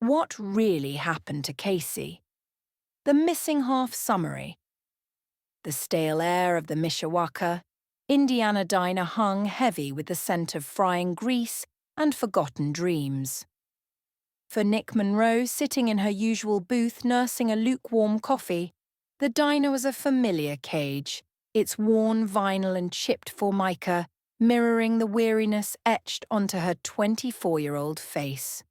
What really happened to Casey? The missing half summary. The stale air of the Mishawaka, Indiana diner hung heavy with the scent of frying grease and forgotten dreams. For Nick Monroe, sitting in her usual booth nursing a lukewarm coffee, the diner was a familiar cage, its worn vinyl and chipped formica mirroring the weariness etched onto her 24-year-old face.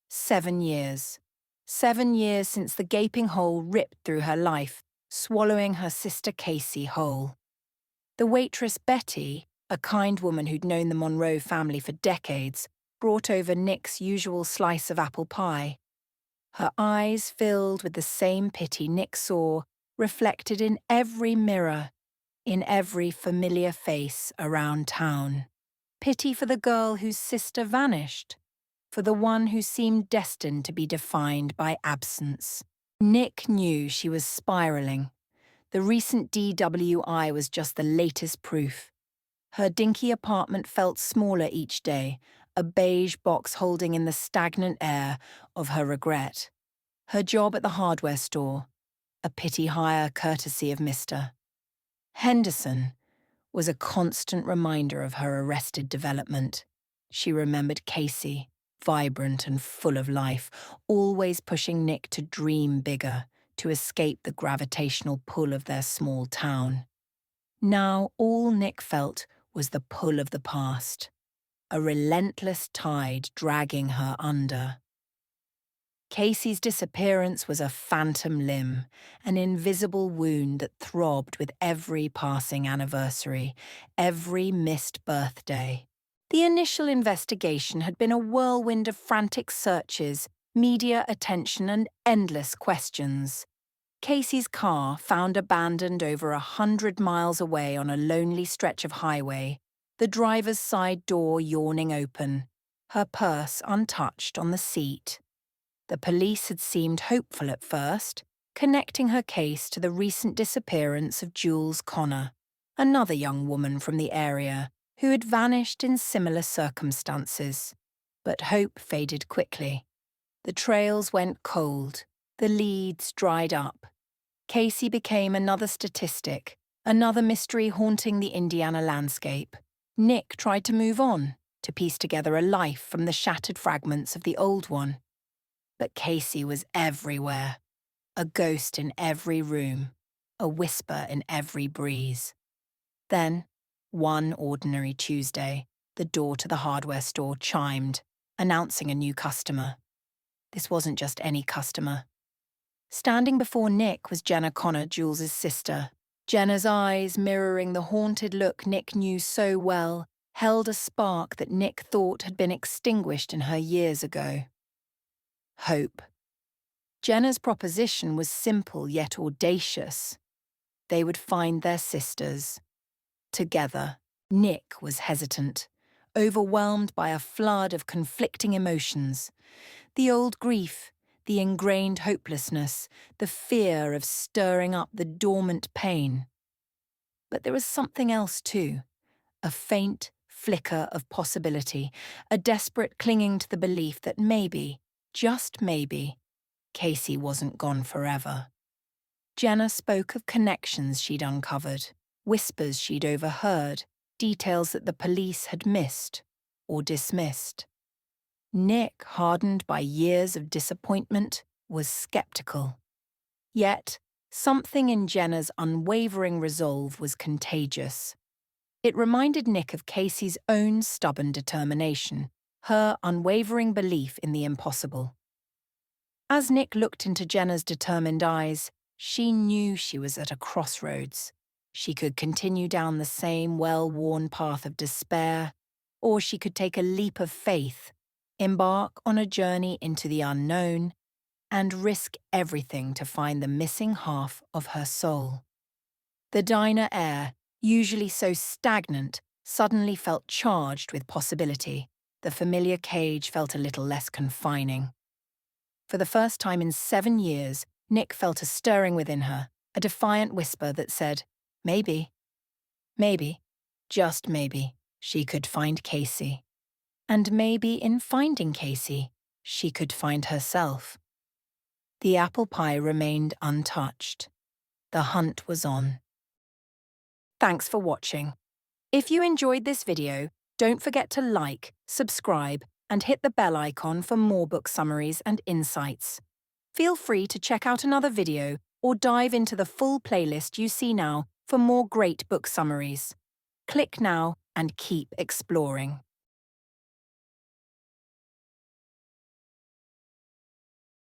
7 years. 7 years since the gaping hole ripped through her life, swallowing her sister Casey whole. The waitress Betty, a kind woman who'd known the Monroe family for decades, brought over Nick's usual slice of apple pie. Her eyes filled with the same pity Nick saw, reflected in every mirror, in every familiar face around town. Pity for the girl whose sister vanished, for the one who seemed destined to be defined by absence. Nick knew she was spiraling. The recent DWI was just the latest proof. Her dinky apartment felt smaller each day, a beige box holding in the stagnant air of her regret. Her job at the hardware store, a pity hire courtesy of Mr. Henderson, was a constant reminder of her arrested development. She remembered Casey, vibrant and full of life, always pushing Nick to dream bigger, to escape the gravitational pull of their small town. Now all Nick felt was the pull of the past, a relentless tide dragging her under. Casey's disappearance was a phantom limb, an invisible wound that throbbed with every passing anniversary, every missed birthday. The initial investigation had been a whirlwind of frantic searches, media attention, and endless questions. Casey's car, found abandoned over 100 miles away on a lonely stretch of highway, the driver's side door yawning open, her purse untouched on the seat. The police had seemed hopeful at first, connecting her case to the recent disappearance of Jules Connor, another young woman from the area who had vanished in similar circumstances. But hope faded quickly. The trails went cold, the leads dried up. Casey became another statistic, another mystery haunting the Indiana landscape. Nick tried to move on, to piece together a life from the shattered fragments of the old one. But Casey was everywhere, a ghost in every room, a whisper in every breeze. Then, one ordinary Tuesday, the door to the hardware store chimed, announcing a new customer. This wasn't just any customer. Standing before Nick was Jenna Connor, Jules's sister. Jenna's eyes, mirroring the haunted look Nick knew so well, held a spark that Nick thought had been extinguished in her years ago. Hope. Jenna's proposition was simple yet audacious. They would find their sisters. Together. Nick was hesitant, overwhelmed by a flood of conflicting emotions. The old grief, the ingrained hopelessness, the fear of stirring up the dormant pain. But there was something else too, a faint flicker of possibility, a desperate clinging to the belief that maybe, just maybe, Casey wasn't gone forever. Jenna spoke of connections she'd uncovered, whispers she'd overheard, details that the police had missed or dismissed. Nick, hardened by years of disappointment, was skeptical. Yet, something in Jenna's unwavering resolve was contagious. It reminded Nick of Casey's own stubborn determination, her unwavering belief in the impossible. As Nick looked into Jenna's determined eyes, she knew she was at a crossroads. She could continue down the same well-worn path of despair, or she could take a leap of faith, embark on a journey into the unknown, and risk everything to find the missing half of her soul. The diner air, usually so stagnant, suddenly felt charged with possibility. The familiar cage felt a little less confining. For the first time in 7 years, Nick felt a stirring within her, a defiant whisper that said, maybe, just maybe, she could find Casey. And maybe in finding Casey, she could find herself. The apple pie remained untouched. The hunt was on. Thanks for watching. If you enjoyed this video, don't forget to like, subscribe, and hit the bell icon for more book summaries and insights. Feel free to check out another video or dive into the full playlist you see now for more great book summaries. Click now and keep exploring.